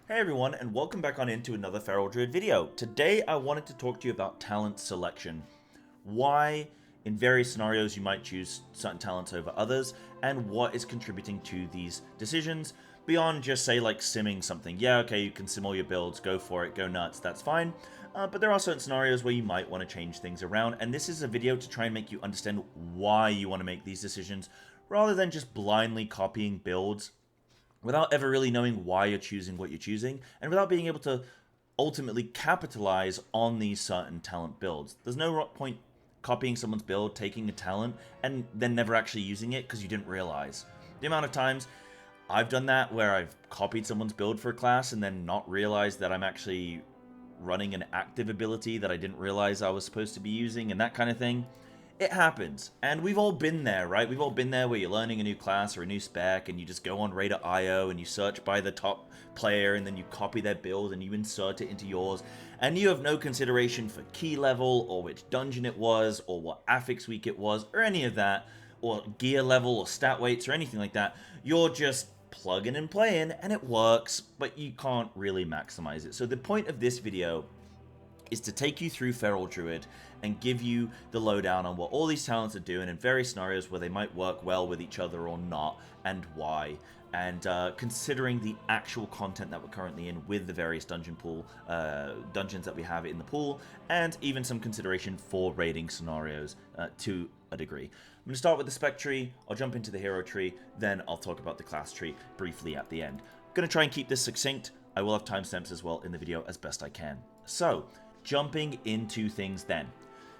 Hey everyone, and welcome back on into another Feral Druid video. Today I wanted to talk to you about talent selection. Why, in various scenarios, you might choose certain talents over others, and what is contributing to these decisions, beyond just say like simming something. Yeah, okay, you can sim all your builds, go for it, go nuts, that's fine. But there are certain scenarios where you might want to change things around, and this is a video to try and make you understand why you want to make these decisions, rather than just blindly copying builds without ever really knowing why you're choosing what you're choosing, and without being able to ultimately capitalize on these certain talent builds. There's no point copying someone's build, taking a talent, and then never actually using it because you didn't realize. The amount of times I've done that where I've copied someone's build for a class and then not realized that I'm actually running an active ability that I didn't realize I was supposed to be using, and that kind of thing. It happens, and we've all been there, right? We've all been there where you're learning a new class or a new spec, and you just go on Raider.io and you search by the top player, and then you copy their build and you insert it into yours, and you have no consideration for key level, or which dungeon it was, or what affix week it was, or any of that, or gear level, or stat weights, or anything like that. You're just plugging and playing, and it works, but you can't really maximize it. So the point of this video is to take you through Feral Druid and give you the lowdown on what all these talents are doing in various scenarios where they might work well with each other or not, and why. And considering the actual content that we're currently in with the various dungeons that we have in the pool, and even some consideration for raiding scenarios to a degree. I'm going to start with the spec tree, I'll jump into the hero tree, then I'll talk about the class tree briefly at the end. I'm going to try and keep this succinct. I will have timestamps as well in the video as best I can. So, jumping into things then.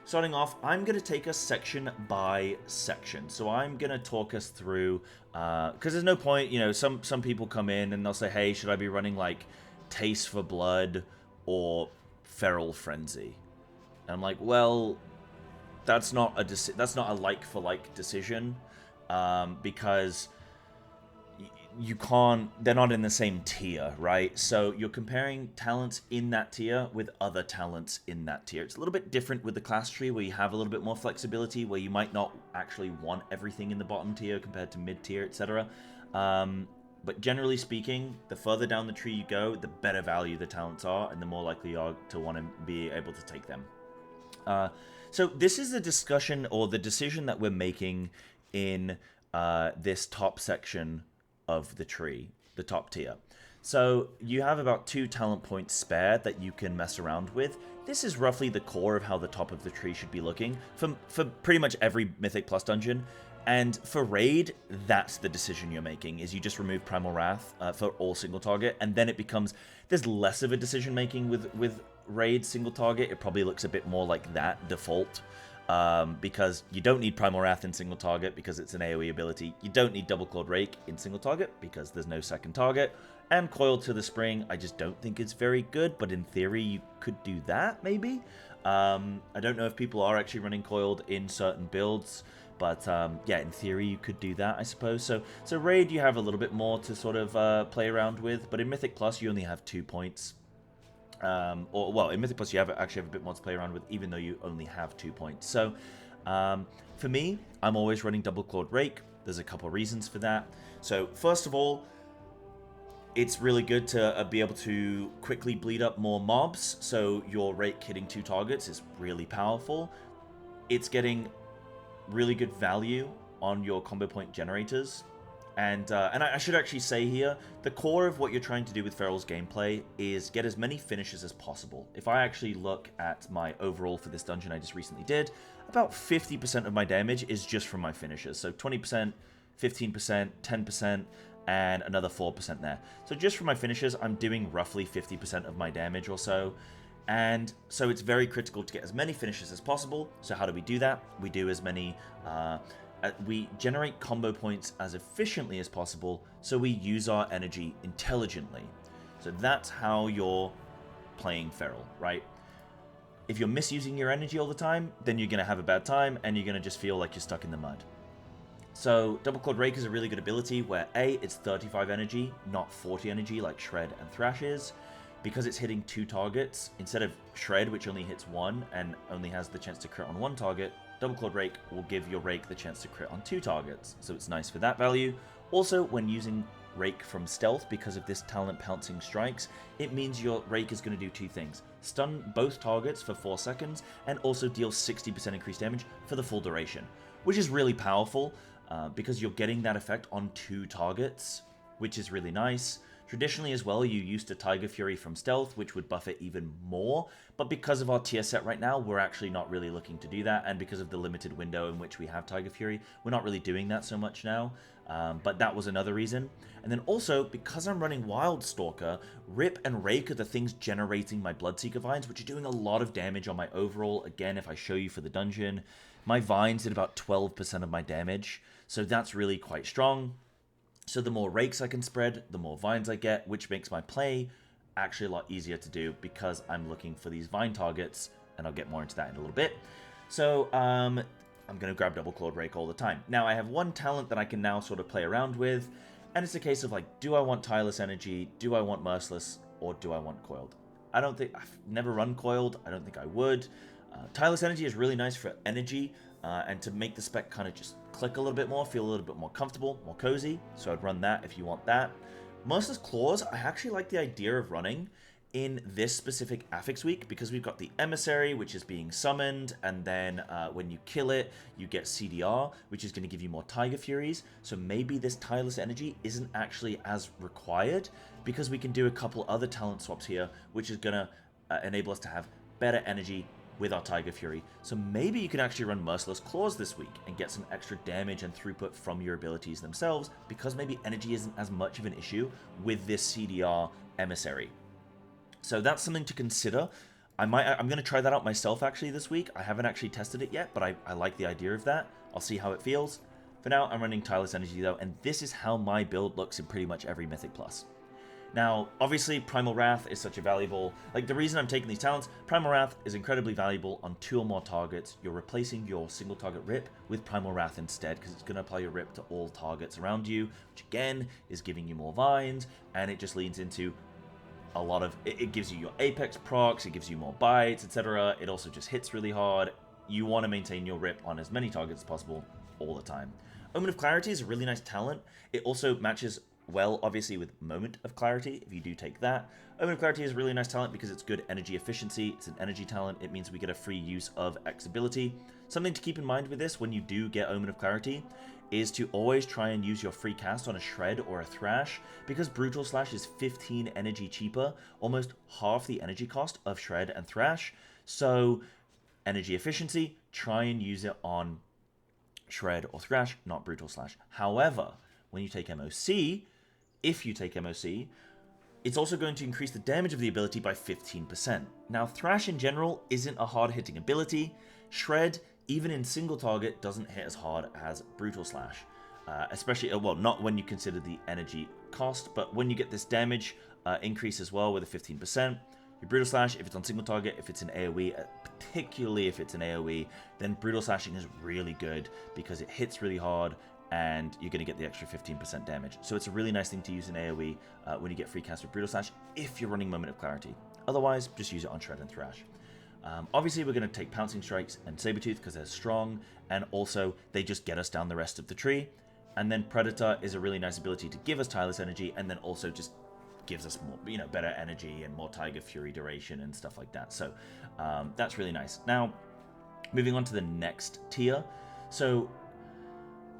Starting off, I'm going to take us section by section. So I'm going to talk us through, because there's no point, you know, some people come in and they'll say, hey, should I be running like Taste for Blood or Feral Frenzy? And I'm like, well, that's not a like for like decision, because you can't, they're not in the same tier, right? So you're comparing talents in that tier with other talents in that tier. It's a little bit different with the class tree, where you have a little bit more flexibility, where you might not actually want everything in the bottom tier compared to mid tier, etc. But generally speaking, the further down the tree you go, the better value the talents are, and the more likely you are to want to be able to take them. So this is the discussion or the decision that we're making in this top section of the tree, the top tier. So you have about 2 talent points spare that you can mess around with. This is roughly the core of how the top of the tree should be looking for pretty much every Mythic Plus dungeon. And for Raid, that's the decision you're making, is you just remove Primal Wrath for all single target, and then it becomes, there's less of a decision making with Raid single target. It probably looks a bit more like that default. Because you don't need Primal Wrath in single target because it's an AoE ability. You don't need Double Clawed Rake in single target because there's no second target. And Coiled to the Spring, I just don't think it's very good, but in theory you could do that, maybe? I don't know if people are actually running Coiled in certain builds, but yeah, in theory you could do that, I suppose. So Raid you have a little bit more to sort of play around with, but in Mythic Plus you only have 2 points. Well, in Mythic Plus you actually have a bit more to play around with, even though you only have 2 points. So, for me, I'm always running Double Clawed Rake. There's a couple reasons for that. So, first of all, it's really good to be able to quickly bleed up more mobs, so your Rake hitting 2 targets is really powerful. It's getting really good value on your combo point generators. And I should actually say here, the core of what you're trying to do with Feral's gameplay is get as many finishes as possible. If I actually look at my overall for this dungeon I just recently did, about 50% of my damage is just from my finishes. So 20%, 15%, 10%, and another 4% there. So just from my finishes, I'm doing roughly 50% of my damage or so. And so it's very critical to get as many finishes as possible. So how do we do that? We do as many... we generate combo points as efficiently as possible, so we use our energy intelligently. So that's how you're playing Feral, right? If you're misusing your energy all the time, then you're going to have a bad time, and you're going to just feel like you're stuck in the mud. So Double Clawed Rake is a really good ability where A, it's 35 energy, not 40 energy like Shred and Thrash is. Because it's hitting 2 targets, instead of Shred, which only hits 1 and only has the chance to crit on 1 target, Double Clawed Rake will give your Rake the chance to crit on 2 targets, so it's nice for that value. Also, when using Rake from Stealth because of this talent Pouncing Strikes, it means your Rake is going to do two things. Stun both targets for 4 seconds, and also deal 60% increased damage for the full duration, which is really powerful because you're getting that effect on 2 targets, which is really nice. Traditionally as well, you used to Tiger Fury from Stealth, which would buff it even more, but because of our tier set right now, we're actually not really looking to do that, and because of the limited window in which we have Tiger Fury, we're not really doing that so much now, but that was another reason. And then also, because I'm running Wild Stalker, Rip and Rake are the things generating my Bloodseeker Vines, which are doing a lot of damage on my overall. Again, if I show you for the dungeon, my Vines did about 12% of my damage, so that's really quite strong. So the more Rakes I can spread, the more Vines I get, which makes my play actually a lot easier to do because I'm looking for these Vine targets, and I'll get more into that in a little bit. So I'm going to grab Double Clawed Rake all the time. Now I have one talent that I can now sort of play around with, and it's a case of like, do I want Tireless Energy, do I want Merciless, or do I want Coiled? I've never run Coiled, I don't think I would. Tireless Energy is really nice for energy, and to make the spec kind of just click a little bit more, feel a little bit more comfortable, more cozy, so I'd run that if you want that. Merciless Claws, I actually like the idea of running in this specific Affix week because we've got the Emissary, which is being summoned, and then when you kill it, you get CDR, which is going to give you more Tiger Furies, so maybe this Tireless Energy isn't actually as required because we can do a couple other talent swaps here, which is going to enable us to have better energy with our Tiger Fury. So maybe you can actually run Merciless Claws this week and get some extra damage and throughput from your abilities themselves because maybe energy isn't as much of an issue with this CDR Emissary. So that's something to consider. I'm going to try that out myself actually this week. I haven't actually tested it yet, but I like the idea of that. I'll see how it feels. For now, I'm running Tireless Energy though, and this is how my build looks in pretty much every Mythic Plus. Now, obviously, Primal Wrath is such a valuable... Like, the reason I'm taking these talents, Primal Wrath is incredibly valuable on 2 or more targets. You're replacing your single target Rip with Primal Wrath instead, because it's going to apply your Rip to all targets around you, which again, is giving you more Vines, and it just leads into a lot of... It gives you your Apex procs, it gives you more bites, etc. It also just hits really hard. You want to maintain your Rip on as many targets as possible all the time. Omen of Clarity is a really nice talent. It also matches well, obviously, with Moment of Clarity, if you do take that. Omen of Clarity is a really nice talent because it's good energy efficiency. It's an energy talent. It means we get a free use of X ability. Something to keep in mind with this when you do get Omen of Clarity is to always try and use your free cast on a Shred or a Thrash, because Brutal Slash is 15 energy cheaper, almost half the energy cost of Shred and Thrash. So, energy efficiency, try and use it on Shred or Thrash, not Brutal Slash. However, when you take MOC, if you take MOC, it's also going to increase the damage of the ability by 15%. Now, Thrash in general isn't a hard-hitting ability. Shred, even in single target, doesn't hit as hard as Brutal Slash. Especially, well, not when you consider the energy cost, but when you get this damage increase as well with a 15%, your Brutal Slash, if it's on single target, if it's an AoE, particularly if it's an AoE, then Brutal Slashing is really good because it hits really hard, and you're going to get the extra 15% damage. So it's a really nice thing to use in AoE when you get free cast with Brutal Slash if you're running Moment of Clarity. Otherwise, just use it on Shred and Thrash. Obviously, we're going to take Pouncing Strikes and Sabertooth because they're strong, and also they just get us down the rest of the tree. And then Predator is a really nice ability to give us Tireless Energy, and then also just gives us more, better energy and more Tiger Fury duration and stuff like that. So that's really nice. Now, moving on to the next tier. So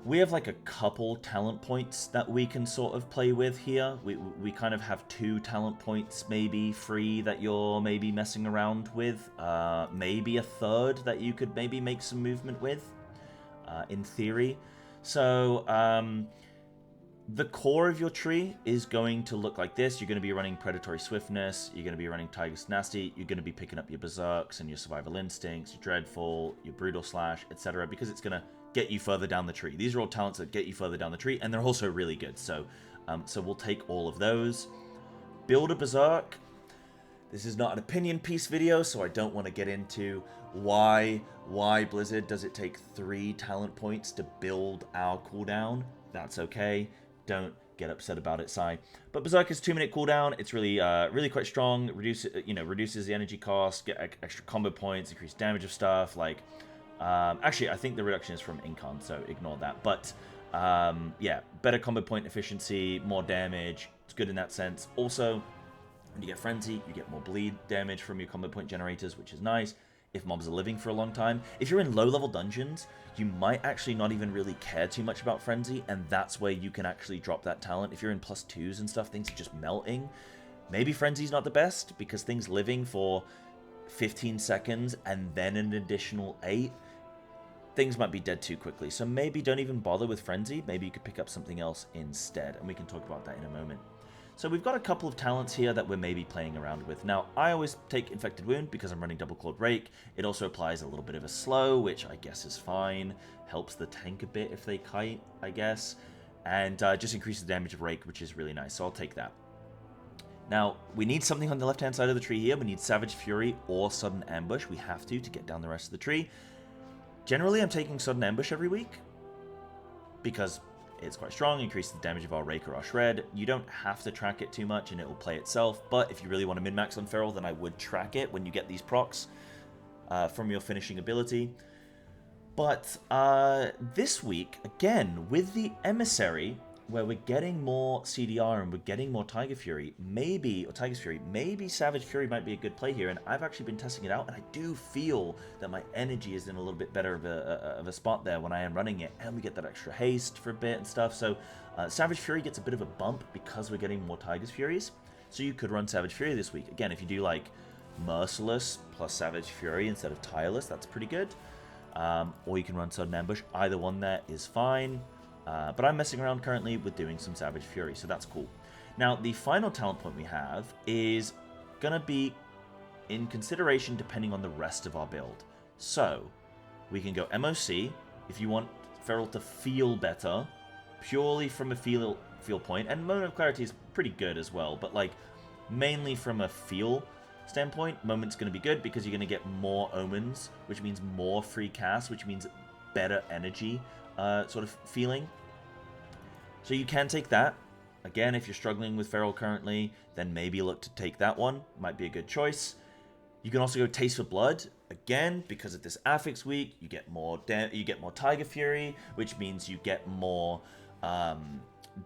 we have like a couple talent points that we can sort of play with here. We kind of have 2 talent points maybe free that you're maybe messing around with. Maybe a third that you could maybe make some movement with, in theory. So the core of your tree is going to look like this. You're going to be running Predatory Swiftness, you're going to be running Tiger Nasty, you're going to be picking up your Berserks and your Survival Instincts, your Dreadful, your Brutal Slash, etc. because it's going to get you further down the tree. These are all talents that get you further down the tree, and they're also really good. So we'll take all of those. Build a Berserk. This is not an opinion piece video, so I don't want to get into why Blizzard does it take 3 talent points to build our cooldown. That's okay. Don't get upset about it, Sai. But Berserk is 2-minute cooldown. It's really really quite strong. Reduces the energy cost, get extra combo points, increased damage of stuff. Actually, I think the reduction is from Incon, so ignore that. But Yeah, better combo point efficiency, more damage. It's good in that sense. Also, when you get Frenzy, you get more bleed damage from your combo point generators, which is nice if mobs are living for a long time. If you're in low-level dungeons, you might actually not even really care too much about Frenzy, and that's where you can actually drop that talent. If you're in +2s and stuff, things are just melting. Maybe Frenzy's not the best, because things living for 15 seconds and then an additional 8, things might be dead too quickly. So maybe don't even bother with Frenzy. Maybe you could pick up something else instead, and we can talk about that in a moment. So we've got a couple of talents here that we're maybe playing around with. Now, I always take Infected Wound because I'm running Double Clawed Rake. It also applies a little bit of a slow, which I guess is fine. Helps the tank a bit if they kite, I guess. And just increases the damage of Rake, which is really nice, so I'll take that. Now, we need something on the left-hand side of the tree here. We need Savage Fury or Sudden Ambush. We have to get down the rest of the tree. Generally, I'm taking Sudden Ambush every week because it's quite strong, increases the damage of our Rake or our Shred. You don't have to track it too much and it will play itself, but if you really want to min-max on Feral, then I would track it when you get these procs from your finishing ability. But this week, again, with the Emissary, where we're getting more CDR and we're getting more Tiger Fury, maybe Savage Fury might be a good play here, and I've actually been testing it out, and I do feel that my energy is in a little bit better of a spot there when I am running it, and we get that extra haste for a bit and stuff, so Savage Fury gets a bit of a bump because we're getting more Tiger's Furies, so you could run Savage Fury this week. Again, if you do like Merciless plus Savage Fury instead of Tireless, that's pretty good, or you can run Sudden Ambush. Either one there is fine. But I'm messing around currently with doing some Savage Fury, so that's cool. Now, the final talent point we have is going to be in consideration depending on the rest of our build. So, we can go MOC if you want Feral to feel better, purely from a feel point, and Moment of Clarity is pretty good as well, but like, mainly from a feel standpoint, Moment's going to be good because you're going to get more Omens, which means more free cast, which means better energy sort of feeling. So you can take that. Again, if you're struggling with Feral currently, then maybe look to take that one. Might be a good choice. You can also go Taste for Blood. Again, because of this Affix week, you get more Tiger Fury, which means you get more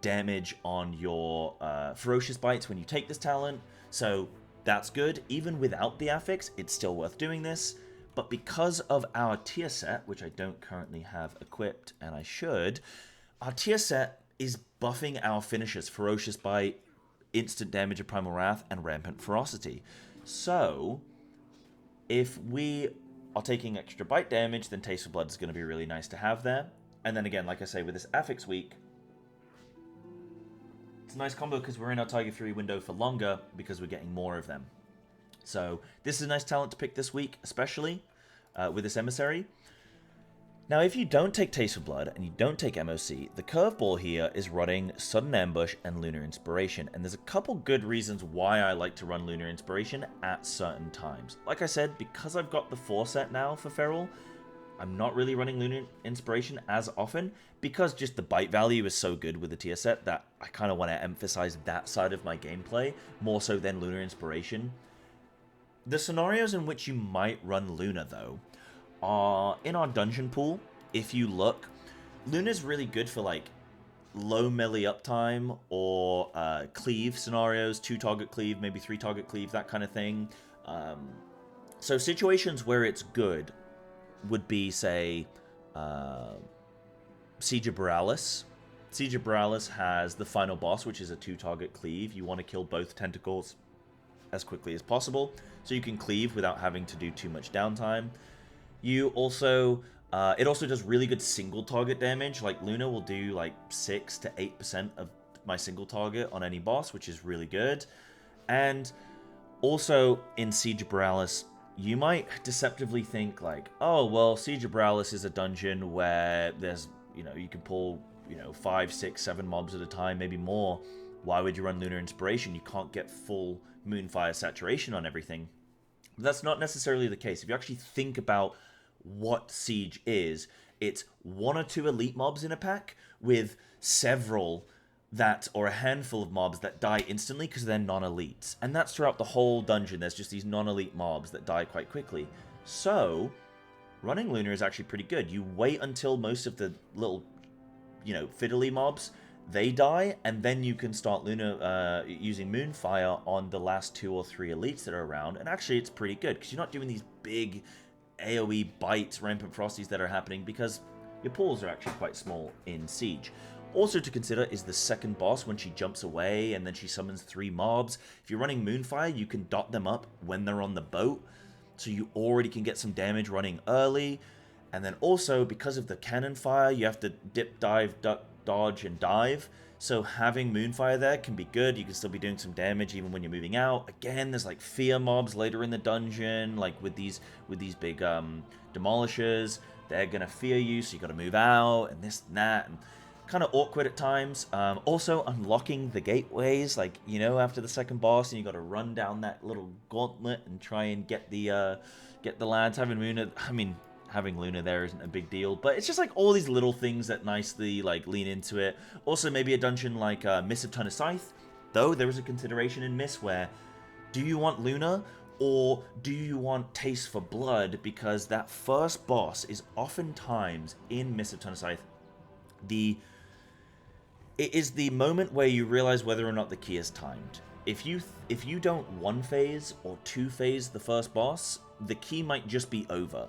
damage on your Ferocious Bites when you take this talent. So that's good. Even without the Affix, it's still worth doing this. But because of our tier set, which I don't currently have equipped, and I should, our tier set is buffing our finishers, Ferocious Bite, Instant Damage of Primal Wrath, and Rampant Ferocity. So, if we are taking extra bite damage, then Taste of Blood is going to be really nice to have there. And then again, like I say, with this Affix week, it's a nice combo because we're in our Tiger Fury window for longer because we're getting more of them. So this is a nice talent to pick this week, especially with this Emissary. Now, if you don't take Taste of Blood and you don't take MOC, the curveball here is running Sudden Ambush and Lunar Inspiration. And there's a couple good reasons why I like to run Lunar Inspiration at certain times. Like I said, because I've got the 4 set now for Feral, I'm not really running Lunar Inspiration as often because just the bite value is so good with the tier set that I kind of want to emphasize that side of my gameplay more so than Lunar Inspiration. The scenarios in which you might run Luna, though, are in our dungeon pool. If you look, Luna's really good for like low melee uptime or cleave scenarios, 2-target cleave, maybe 3-target cleave, that kind of thing. So situations where it's good would be, say, Siege of Borealis. Siege of Borealis has the final boss, which is a 2-target cleave. You want to kill both tentacles as quickly as possible, so you can cleave without having to do too much downtime. You also, it also does really good single target damage. Like Luna will do like 6 to 8% of my single target on any boss, which is really good. And also in Siege of Borealis, you might deceptively think like, oh, well, Siege of Borealis is a dungeon where there's, you can pull, 5, 6, 7 mobs at a time, maybe more. Why would you run Lunar Inspiration? You can't get full Moonfire saturation on everything. But that's not necessarily the case. If you actually think about what Siege is, it's 1 or 2 elite mobs in a pack with several or a handful of mobs that die instantly because they're non-elites. And that's throughout the whole dungeon. There's just these non-elite mobs that die quite quickly. So, running Lunar is actually pretty good. You wait until most of the little you know, fiddly mobs, they die, and then you can start Luna using Moonfire on the last 2 or 3 elites that are around, and actually it's pretty good, because you're not doing these big AoE bites, Rampant Frosties that are happening, because your pools are actually quite small in Siege. Also to consider is the second boss when she jumps away and then she summons 3 mobs. If you're running Moonfire, you can dot them up when they're on the boat, so you already can get some damage running early. And then also, because of the cannon fire, you have to dip, dive, duck, dodge, and dive. So having Moonfire there can be good. You can still be doing some damage even when you're moving out. Again, there's like fear mobs later in the dungeon, like with these big demolishers. They're gonna fear you, so you gotta move out, and this and that. And kind of awkward at times. Also, unlocking the gateways, like, you know, after the second boss, and you got to run down that little gauntlet and try and get the lads. Having Luna there isn't a big deal, but it's just like all these little things that nicely like lean into it. Also, maybe a dungeon like Miss of Tunnel Scythe, though there is a consideration in Miss where, do you want Luna or do you want Taste for Blood? Because that first boss is oftentimes in Miss of Tunnel Scythe it is the moment where you realize whether or not the key is timed. If you don't 1-phase or 2-phase the first boss, the key might just be over.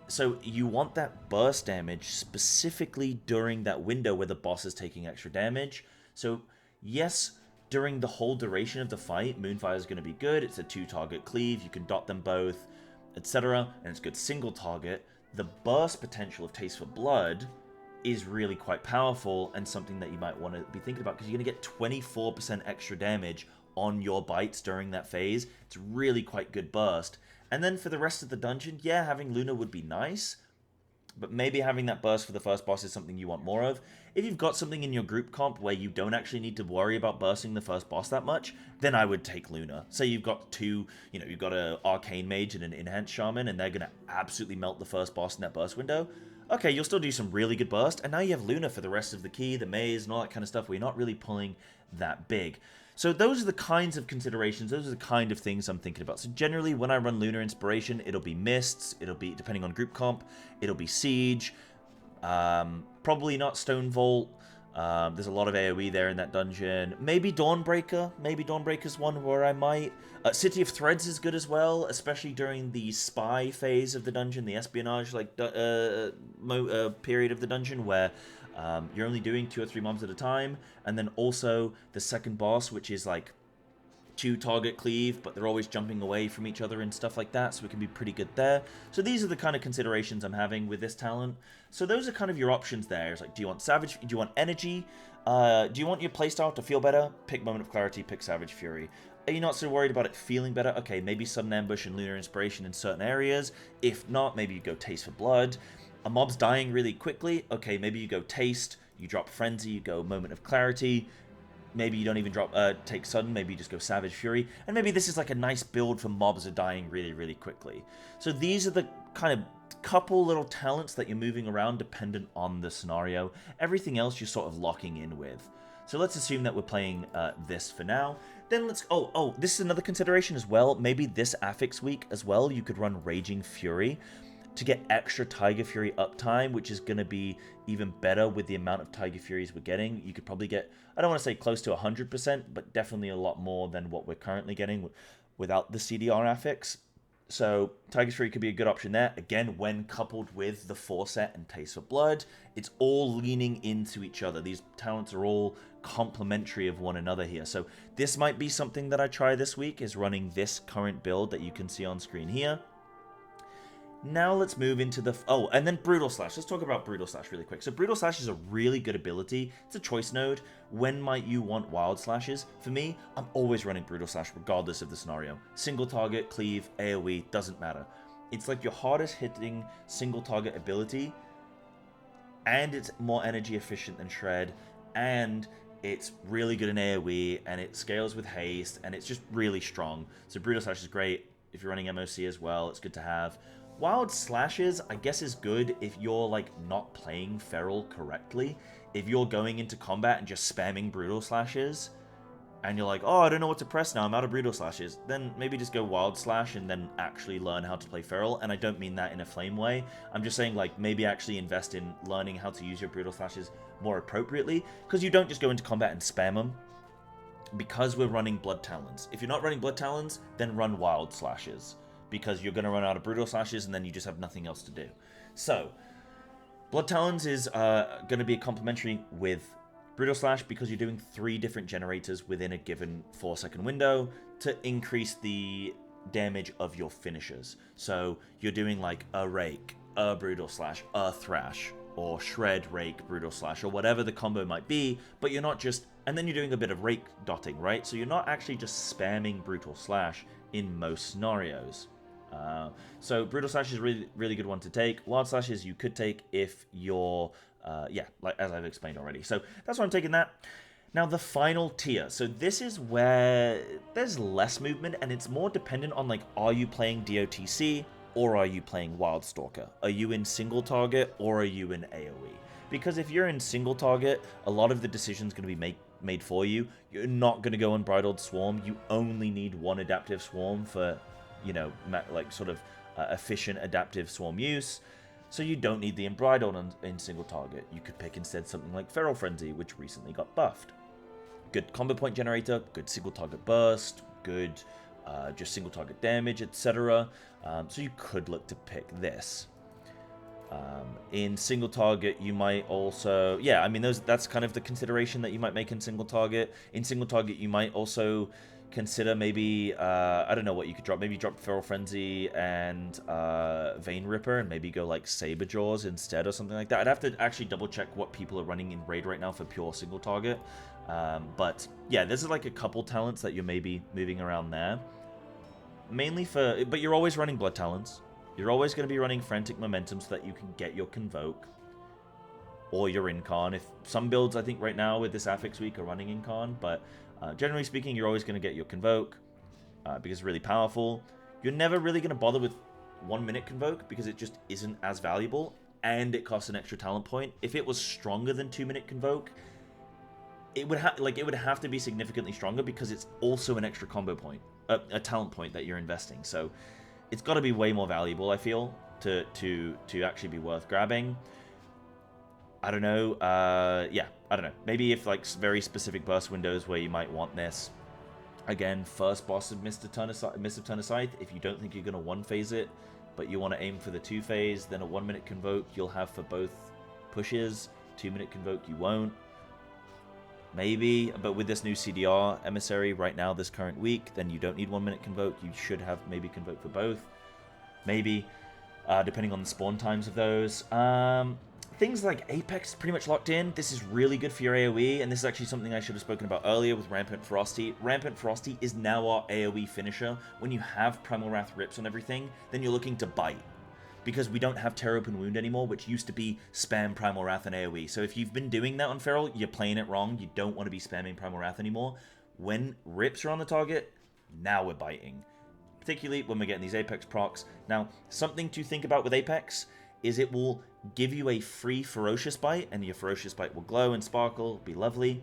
So you want that burst damage specifically during that window where the boss is taking extra damage. So yes, during the whole duration of the fight, Moonfire is going to be good. It's a 2-target cleave. You can dot them both, etc. And it's good single target. The burst potential of Taste for Blood is really quite powerful and something that you might want to be thinking about, because you're going to get 24% extra damage on your bites during that phase. It's really quite good burst. And then for the rest of the dungeon, yeah, having Luna would be nice, but maybe having that burst for the first boss is something you want more of. If you've got something in your group comp where you don't actually need to worry about bursting the first boss that much, then I would take Luna. Say you've got you've got an Arcane Mage and an Enhanced Shaman, and they're going to absolutely melt the first boss in that burst window. Okay, you'll still do some really good burst, and now you have Luna for the rest of the key, the maze, and all that kind of stuff where you're not really pulling that big. So those are the kinds of considerations, those are the kind of things I'm thinking about. So generally, when I run Lunar Inspiration, it'll be Mists, it'll be, depending on group comp, it'll be Siege, probably not Stone Vault. There's a lot of AoE there in that dungeon. Maybe Dawnbreaker. Maybe Dawnbreaker's one where I might. City of Threads is good as well, especially during the spy phase of the dungeon, the espionage period of the dungeon, where you're only doing 2 or 3 mobs at a time. And then also the second boss, which is like 2-target cleave, but they're always jumping away from each other and stuff like that, so it can be pretty good there. So these are the kind of considerations I'm having with this talent. So those are kind of your options there. It's like, do you want Savage? Do you want Energy? Do you want your playstyle to feel better? Pick Moment of Clarity, pick Savage Fury. Are you not so worried about it feeling better? Okay, maybe Sudden Ambush and Lunar Inspiration in certain areas. If not, maybe you go Taste for Blood. A mob's dying really quickly. Okay, maybe you go Taste, you drop Frenzy, you go Moment of Clarity. Maybe you don't even drop take Sudden, maybe you just go Savage Fury. And maybe this is like a nice build for mobs that are dying really, really quickly. So these are the kind of couple little talents that you're moving around dependent on the scenario. Everything else you're sort of locking in with. So let's assume that we're playing this for now. Then let's... Oh, this is another consideration as well. Maybe this Affix week as well, you could run Raging Fury to get extra Tiger Fury uptime, which is going to be even better with the amount of Tiger Furies we're getting. You could probably get, I don't want to say close to 100%, but definitely a lot more than what we're currently getting without the CDR Affix. So Tiger Fury could be a good option there. Again, when coupled with the Forset and Taste for Blood, it's all leaning into each other. These talents are all complementary of one another here. So this might be something that I try this week, is running this current build that you can see on screen here. Now let's move into the... Oh, and then Brutal Slash. Let's talk about Brutal Slash really quick. So Brutal Slash is a really good ability. It's a choice node. When might you want Wild Slashes? For me, I'm always running Brutal Slash regardless of the scenario. Single target, cleave, AoE, doesn't matter. It's like your hardest hitting single target ability, and it's more energy efficient than Shred, and it's really good in AoE, and it scales with haste, and it's just really strong. So Brutal Slash is great. If you're running MOC as well, it's good to have. Wild Slashes, I guess, is good if you're, like, not playing Feral correctly. If you're going into combat and just spamming Brutal Slashes, and you're like, oh, I don't know what to press now, I'm out of Brutal Slashes, then maybe just go Wild Slash and then actually learn how to play Feral. And I don't mean that in a flame way. I'm just saying, like, maybe actually invest in learning how to use your Brutal Slashes more appropriately, because you don't just go into combat and spam them, because we're running Blood Talons. If you're not running Blood Talons, then run Wild Slashes, because you're going to run out of Brutal Slashes and then you just have nothing else to do. So, Blood Talons is going to be complementary with Brutal Slash, because you're doing 3 different generators within a given 4-second window to increase the damage of your finishers. So you're doing like a Rake, a Brutal Slash, a Thrash, or Shred, Rake, Brutal Slash, or whatever the combo might be, but you're not just... And then you're doing a bit of Rake dotting, right? So you're not actually just spamming Brutal Slash in most scenarios. So Brutal Slash is a really, really good one to take. Wild Slashes you could take if you're... yeah, like as I've explained already. So that's why I'm taking that. Now the final tier. So this is where there's less movement, and it's more dependent on, like, are you playing DOTC or are you playing Wildstalker? Are you in single target or are you in AoE? Because if you're in single target, a lot of the decision's going to be made for you. You're not going to go Unbridled Swarm. You only need 1 adaptive swarm for, you know, like sort of efficient adaptive swarm use. So you don't need the Unbridled in single target. You could pick instead something like Feral Frenzy, which recently got buffed. Good combo point generator, good single target burst, good just single target damage, etc. So you could look to pick this. In single target, you might also... Yeah, I mean, that's kind of the consideration that you might make in single target. In single target, you might also consider maybe, I don't know what you could drop. Maybe drop Feral Frenzy and Vein Ripper, and maybe go like Saber Jaws instead or something like that. I'd have to actually double check what people are running in Raid right now for pure single target. But yeah, this is like a couple talents that you're maybe moving around there. Mainly for... But you're always running Blood Talons. You're always going to be running Frantic Momentum so that you can get your Convoke or your Incarn. If some builds, I think, right now with this Affix week are running Incarn, but generally speaking, you're always going to get your Convoke because it's really powerful. You're never really going to bother with 1-minute Convoke because it just isn't as valuable, and it costs an extra talent point. If it was stronger than 2-minute Convoke, it would have to be significantly stronger because it's also an extra combo point, a talent point that you're investing. So it's got to be way more valuable, I feel, to actually be worth grabbing. I don't know. Yeah, I don't know. Maybe if like very specific burst windows where you might want this. Again, first boss of Missive Turn of Scythe. If you don't think you're going to 1-phase it, but you want to aim for the 2-phase, then a 1-minute Convoke you'll have for both pushes. 2-minute Convoke you won't. Maybe, but with this new CDR Emissary right now, this current week, then you don't need 1-minute Convoke. You should have maybe Convoke for both. Maybe, depending on the spawn times of those. Things like Apex is pretty much locked in. This is really good for your AoE, and this is actually something I should have spoken about earlier with Rampant Frosty. Rampant Frosty is now our AoE finisher. When you have Primal Wrath rips on everything, then you're looking to bite, because we don't have Tear Open Wound anymore, which used to be spam Primal Wrath and AoE. So if you've been doing that on Feral, you're playing it wrong. You don't want to be spamming Primal Wrath anymore. When rips are on the target, now we're biting. Particularly when we're getting these Apex procs. Now, something to think about with Apex is it will give you a free Ferocious Bite, and your Ferocious Bite will glow and sparkle, be lovely.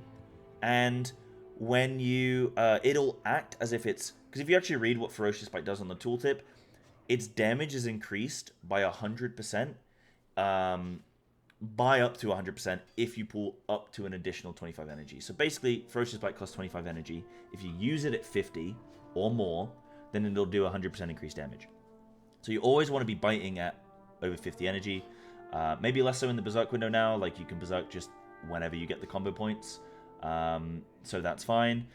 And when you... it'll act as if it's... Because if you actually read what Ferocious Bite does on the tooltip, its damage is increased by 100%, by up to 100% if you pull up to an additional 25 energy. So basically, Ferocious Bite costs 25 energy. If you use it at 50 or more, then it'll do 100% increased damage. So you always want to be biting at over 50 energy. Maybe less so in the Berserk window now, like you can Berserk just whenever you get the combo points. So that's fine.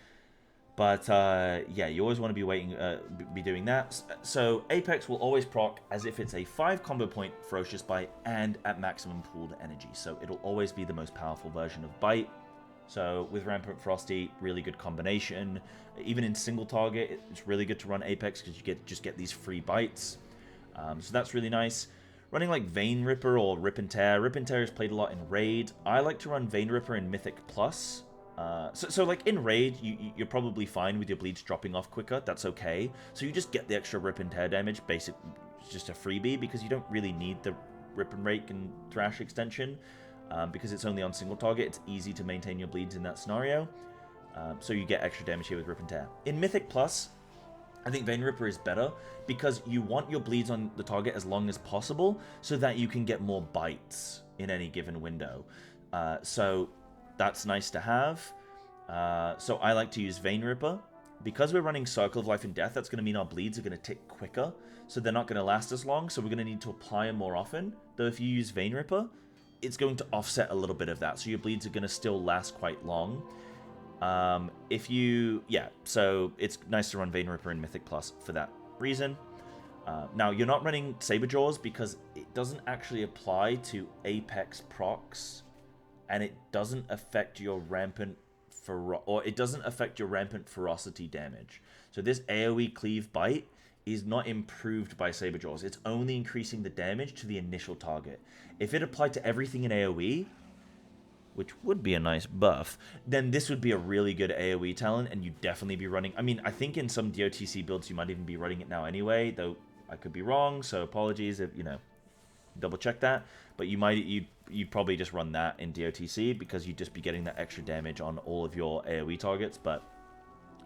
But yeah, you always want to be doing that. So Apex will always proc as if it's a 5 combo point Ferocious Bite and at maximum pooled energy. So it'll always be the most powerful version of Bite. So with Rampant Frosty, really good combination. Even in single target, it's really good to run Apex because you just get these free bites. So that's really nice. Running like Vein Ripper or Rip and Tear. Rip and Tear is played a lot in Raid. I like to run Vein Ripper in Mythic Plus. So like in Raid, you're probably fine with your bleeds dropping off quicker. That's okay. So you just get the extra Rip and Tear damage. It's just a freebie because you don't really need the Rip and Rake and Thrash extension because it's only on single target. It's easy to maintain your bleeds in that scenario. So you get extra damage here with Rip and Tear. In Mythic Plus, I think Vein Ripper is better because you want your bleeds on the target as long as possible so that you can get more bites in any given window. So that's nice to have. So I like to use Vein Ripper. Because we're running Circle of Life and Death, that's going to mean our bleeds are going to tick quicker, so they're not going to last as long, so we're going to need to apply them more often. Though if you use Vein Ripper, it's going to offset a little bit of that, so your bleeds are going to still last quite long. So it's nice to run Vein Ripper in Mythic Plus for that reason. Now, you're not running Saberjaws because it doesn't actually apply to Apex procs, and it doesn't affect your rampant ferocity damage. So this AoE cleave bite is not improved by Saberjaws. It's only increasing the damage to the initial target. If it applied to everything in AoE, which would be a nice buff, then this would be a really good AoE talent, and you'd definitely be running... I mean, I think in some DOTC builds you might even be running it now anyway, though I could be wrong, so apologies if, double check that. But you'd probably just run that in DOTC because you'd just be getting that extra damage on all of your AoE targets, but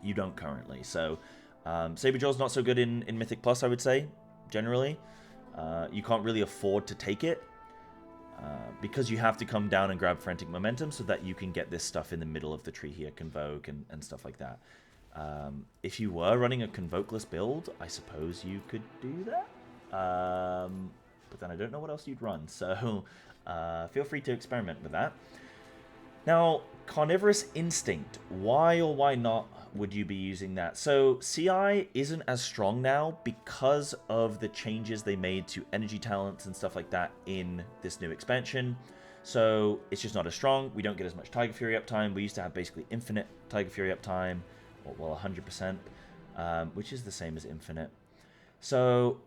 you don't currently. So Saberjaw's not so good in Mythic Plus, I would say, generally. You can't really afford to take it because you have to come down and grab Frantic Momentum so that you can get this stuff in the middle of the tree here, Convoke and stuff like that. If you were running a Convokeless build, I suppose you could do that. But then I don't know what else you'd run, so feel free to experiment with that. Now, Carnivorous Instinct, why or why not would you be using that? So CI isn't as strong now because of the changes they made to energy talents and stuff like that in this new expansion. So it's just not as strong. We don't get as much Tiger Fury uptime. We used to have basically infinite Tiger Fury uptime, or, well, 100%, which is the same as infinite. So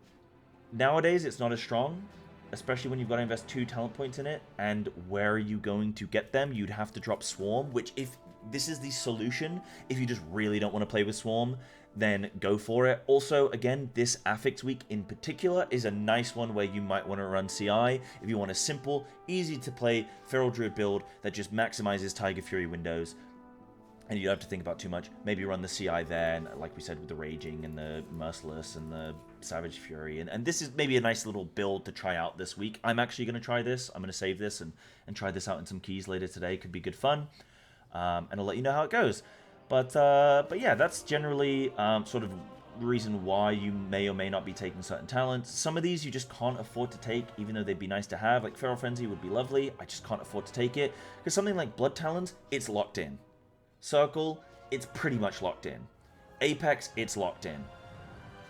nowadays, it's not as strong, especially when you've got to invest 2 talent points in it. And where are you going to get them? You'd have to drop Swarm, which if this is the solution, if you just really don't want to play with Swarm, then go for it. Also, again, this Affix week in particular is a nice one where you might want to run CI if you want a simple, easy to play Feral Druid build that just maximizes Tiger Fury windows. And you don't have to think about too much. Maybe run the CI there, and like we said, with the Raging and the Merciless and the Savage Fury. And this is maybe a nice little build to try out this week. I'm actually going to try this. I'm going to save this and try this out in some keys later today. Could be good fun. And I'll let you know how it goes. But yeah, that's generally sort of the reason why you may or may not be taking certain talents. Some of these you just can't afford to take, even though they'd be nice to have. Like Feral Frenzy would be lovely. I just can't afford to take it. Because something like Blood Talons, it's locked in. Circle, it's pretty much locked in. Apex, it's locked in.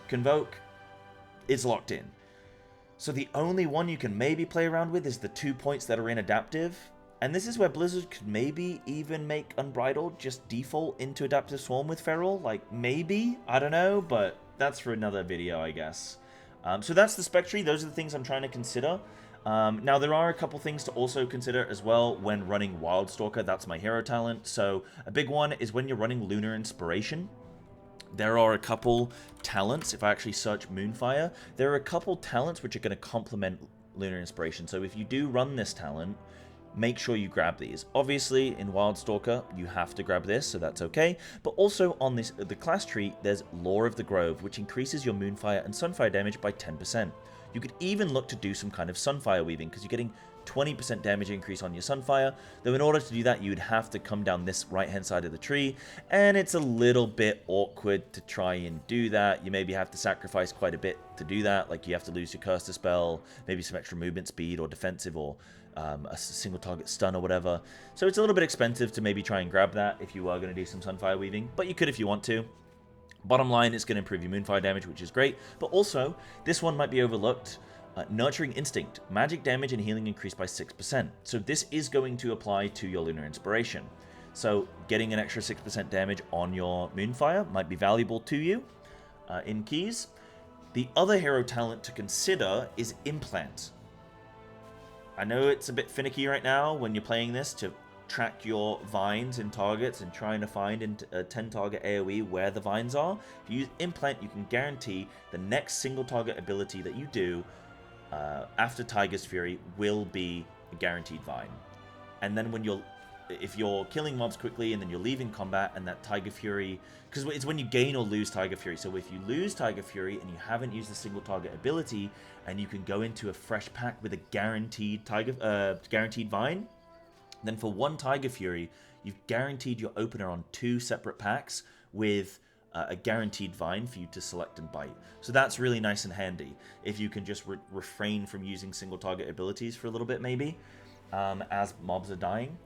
Convoke, it's locked in. So the only one you can maybe play around with is the 2 points that are in Adaptive. And this is where Blizzard could maybe even make Unbridled just default into Adaptive Swarm with Feral. Like, maybe? I don't know, but that's for another video, I guess. So that's the spec tree. Those are the things I'm trying to consider. Now, there are a couple things to also consider as well when running Wildstalker. That's my hero talent. So a big one is when you're running Lunar Inspiration. There are a couple talents. If I actually search Moonfire, there are a couple talents which are going to complement Lunar Inspiration. So if you do run this talent, make sure you grab these. Obviously, in Wildstalker, you have to grab this, so that's okay. But also on the class tree, there's Lore of the Grove, which increases your Moonfire and Sunfire damage by 10%. You could even look to do some kind of Sunfire weaving, because you're getting 20% damage increase on your Sunfire, though in order to do that, you'd have to come down this right-hand side of the tree, and it's a little bit awkward to try and do that. You maybe have to sacrifice quite a bit to do that, like you have to lose your Curse Dispel, maybe some extra movement speed or defensive, or a single target stun or whatever. So it's a little bit expensive to maybe try and grab that if you are going to do some Sunfire weaving, but you could if you want to. Bottom line, it's going to improve your Moonfire damage, which is great, but also, this one might be overlooked. Nurturing Instinct, magic damage and healing increased by 6%. So this is going to apply to your Lunar Inspiration. So getting an extra 6% damage on your Moonfire might be valuable to you in keys. The other hero talent to consider is Implant. I know it's a bit finicky right now when you're playing this to track your vines in targets and trying to find in a 10 target AoE where the vines are. If you use Implant, you can guarantee the next single target ability that you do after Tiger's Fury will be a guaranteed vine. And then when you're if you're killing mobs quickly and then you're leaving combat and that Tiger Fury, because it's when you gain or lose Tiger Fury. So if you lose Tiger Fury and you haven't used the single target ability, and you can go into a fresh pack with a guaranteed guaranteed Vine, then for one Tiger Fury, you've guaranteed your opener on 2 separate packs with a guaranteed Vine for you to select and bite. So that's really nice and handy if you can just refrain from using single target abilities for a little bit, maybe, as mobs are dying.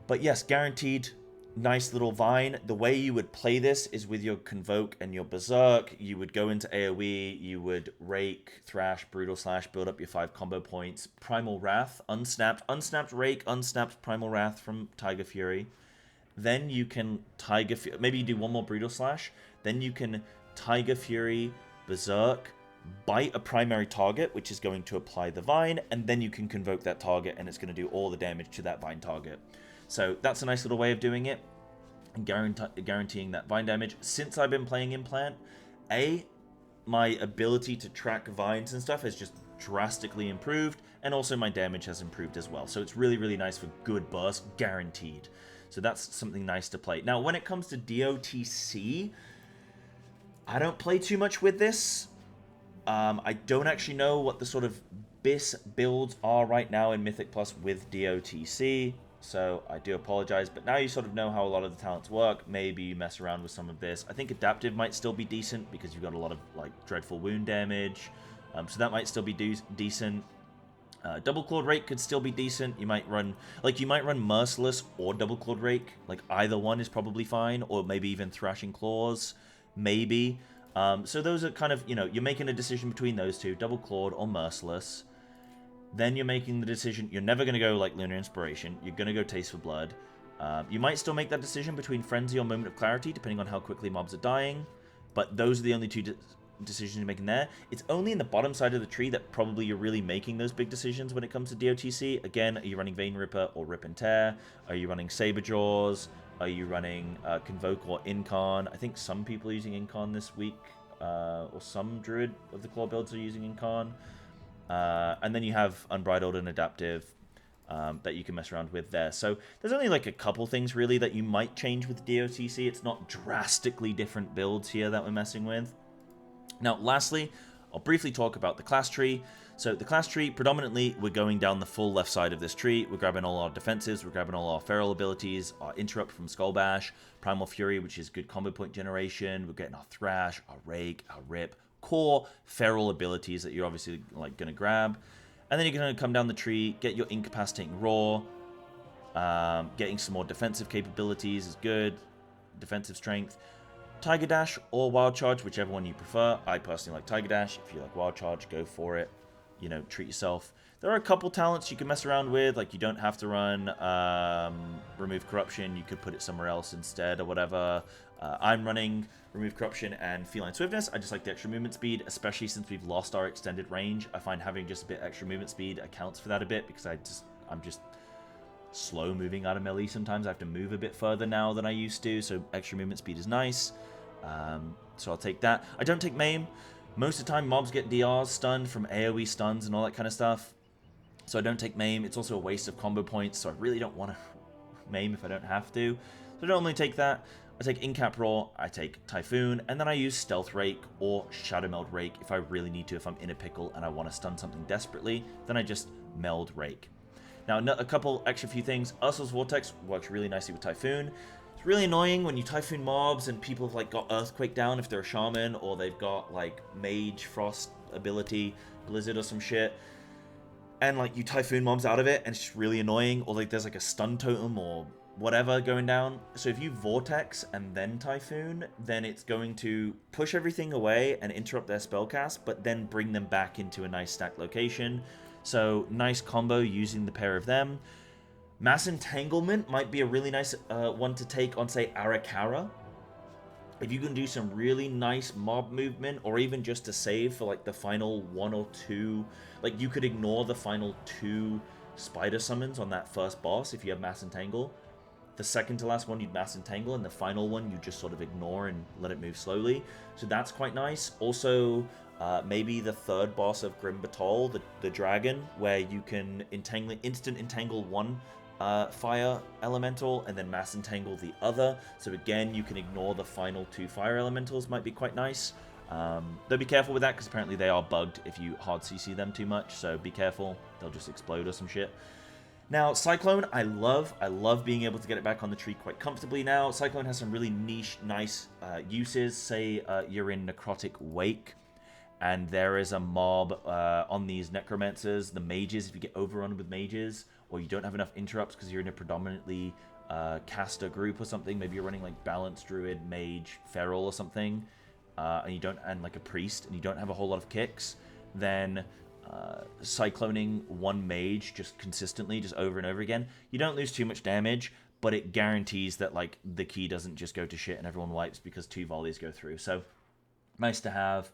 But yes, guaranteed, nice little Vine. The way you would play this is with your Convoke and your Berserk. You would go into AoE, you would Rake, Thrash, Brutal Slash, build up your 5 combo points, Primal Wrath, unsnapped Rake, unsnapped Primal Wrath from Tiger Fury. Then you can Tiger Fury, maybe you do one more Brutal Slash, then you can Tiger Fury, Berserk, bite a primary target, which is going to apply the Vine, and then you can Convoke that target, and it's going to do all the damage to that Vine target. So that's a nice little way of doing it, and guaranteeing that Vine damage. Since I've been playing Implant, my ability to track Vines and stuff has just drastically improved, and also my damage has improved as well. So it's really, really nice for good burst, guaranteed. So that's something nice to play. Now, when it comes to DOTC, I don't play too much with this. I don't actually know what the sort of BIS builds are right now in Mythic Plus with DOTC, so I do apologize, but now you sort of know how a lot of the talents work. Maybe you mess around with some of this. I think Adaptive might still be decent because you've got a lot of like dreadful wound damage, so that might still be decent. Double Clawed Rake could still be decent. You might run Merciless or Double Clawed Rake. Like either one is probably fine, or maybe even Thrashing Claws, maybe. So those are kind of, you're making a decision between those two, Double Clawed or Merciless. Then you're making the decision, you're never going to go like Lunar Inspiration, you're going to go Taste for Blood. You might still make that decision between Frenzy or Moment of Clarity, depending on how quickly mobs are dying, but those are the only two decisions you're making there. It's only in the bottom side of the tree that probably you're really making those big decisions when it comes to DOTC. Again, are you running Vein Ripper or Rip and Tear? Are you running Saber Jaws? Are you running Convoke or Incon? I think some people are using Incon this week, or some Druid of the Claw builds are using Incon. And then you have Unbridled and Adaptive that you can mess around with there. So there's only like a couple things really that you might change with DOTC. It's not drastically different builds here that we're messing with. Now, lastly, I'll briefly talk about the class tree. So the class tree, predominantly, we're going down the full left side of this tree. We're grabbing all our defensives, we're grabbing all our feral abilities, our Interrupt from Skull Bash, Primal Fury, which is good combo point generation. We're getting our Thrash, our Rake, our Rip, core feral abilities that you're obviously like going to grab. And then you're going to come down the tree, get your Incapacitating Roar. Getting some more defensive capabilities is good. Defensive strength. Tiger Dash or Wild Charge, whichever one you prefer. I personally like Tiger Dash. If you like Wild Charge, go for it. Treat yourself. There are a couple talents you can mess around with. Like, you don't have to run Remove Corruption. You could put it somewhere else instead or whatever. I'm running Remove Corruption and Feline Swiftness. I just like the extra movement speed, especially since we've lost our extended range. I find having just a bit extra movement speed accounts for that a bit, because I'm just slow moving out of melee sometimes. I have to move a bit further now than I used to, so extra movement speed is nice. So I'll take that. I don't take Maim. Most of the time mobs get DRs stunned from AoE stuns and all that kind of stuff, so I don't take Maim. It's also a waste of combo points, so I really don't want to Maim if I don't have to. So I don't only take that. I take Incap Roar, I take Typhoon, and then I use Stealth Rake or Shadow Meld Rake if I really need to. If I'm in a pickle and I want to stun something desperately, then I just Meld Rake. Now, a couple extra few things. Ursul's Vortex works really nicely with Typhoon. It's really annoying when you Typhoon mobs and people have like got Earthquake down if they're a Shaman, or they've got like Mage Frost ability, Blizzard or some shit, and like you Typhoon mobs out of it, and it's just really annoying. Or like there's like a stun totem or whatever going down. So if you Vortex and then Typhoon, then it's going to push everything away and interrupt their spellcast, but then bring them back into a nice stacked location. So nice combo using the pair of them. Mass Entanglement might be a really nice one to take on, say, Arakara. If you can do some really nice mob movement, or even just to save for like the final 1 or 2, like you could ignore the final 2 spider summons on that first boss if you have Mass Entangle. The second to last one you'd Mass Entangle, and the final one you just sort of ignore and let it move slowly. So that's quite nice. Also, maybe the third boss of Grim Batol, the dragon, where you can instant entangle one fire elemental and then mass entangle the other. So again, you can ignore the final 2 fire elementals, might be quite nice. Though be careful with that, because apparently they are bugged if you hard CC them too much, so be careful, they'll just explode or some shit. Now, Cyclone, I love being able to get it back on the tree quite comfortably now. Cyclone has some really niche, nice uses. Say you're in Necrotic Wake, and there is a mob on these Necromancers, the mages, if you get overrun with mages, or you don't have enough interrupts because you're in a predominantly caster group or something, maybe you're running like Balanced Druid, Mage, Feral or something, and like a Priest, and you don't have a whole lot of kicks, then cycloning one mage just consistently, just over and over again, you don't lose too much damage, but it guarantees that like the key doesn't just go to shit and everyone wipes because 2 volleys go through. So nice to have.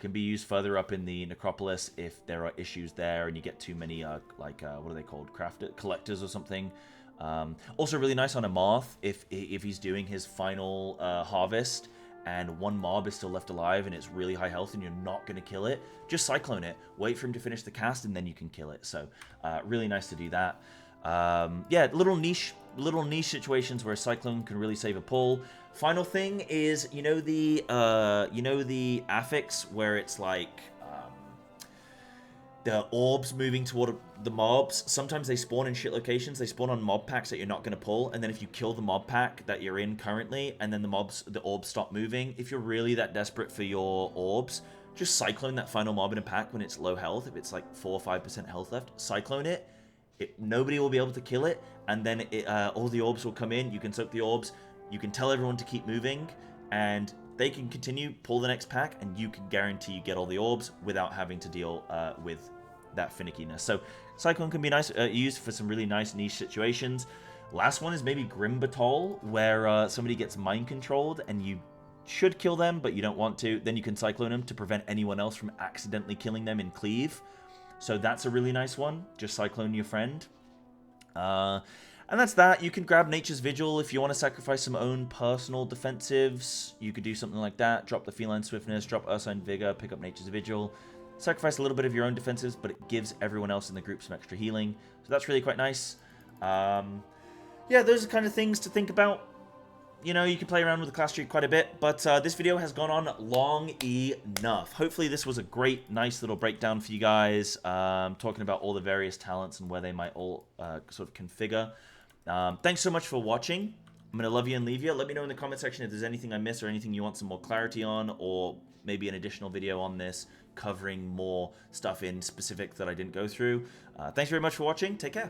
Can be used further up in the Necropolis if there are issues there and you get too many what are they called, collectors or something. Also really nice on a Marth if he's doing his final harvest and one mob is still left alive and it's really high health and you're not going to kill it, just cyclone it, wait for him to finish the cast, and then you can kill it. So really nice to do that. Yeah, little niche situations where a cyclone can really save a pull. Final thing is, you know the Affix where it's like the orbs moving toward the mobs. Sometimes they spawn in shit locations. They spawn on mob packs that you're not going to pull, and then if you kill the mob pack that you're in currently, and then the orbs stop moving, if you're really that desperate for your orbs, just cyclone that final mob in a pack when it's low health. If it's like 4 or 5% health left, cyclone it. Nobody will be able to kill it, and then all the orbs will come in. You can soak the orbs. You can tell everyone to keep moving, and they can continue, pull the next pack, and you can guarantee you get all the orbs without having to deal with that finickiness. So Cyclone can be nice, used for some really nice niche situations. Last one is maybe Grim Batol, where somebody gets mind controlled and you should kill them, but you don't want to. Then you can Cyclone them to prevent anyone else from accidentally killing them in Cleave. So that's a really nice one. Just Cyclone your friend. And that's that. You can grab Nature's Vigil if you want to sacrifice some own personal defensives. You could do something like that. Drop the Feline Swiftness, drop Ursine Vigor, pick up Nature's Vigil. Sacrifice a little bit of your own defensives, but it gives everyone else in the group some extra healing. So that's really quite nice. Yeah, those are kind of things to think about. You know, you can play around with the class tree quite a bit, but this video has gone on long enough. Hopefully this was a great, nice little breakdown for you guys, talking about all the various talents and where they might all sort of configure. Thanks so much for watching. I'm going to love you and leave you. Let me know in the comment section if there's anything I missed or anything you want some more clarity on, or maybe an additional video on this covering more stuff in specific that I didn't go through. Thanks very much for watching. Take care.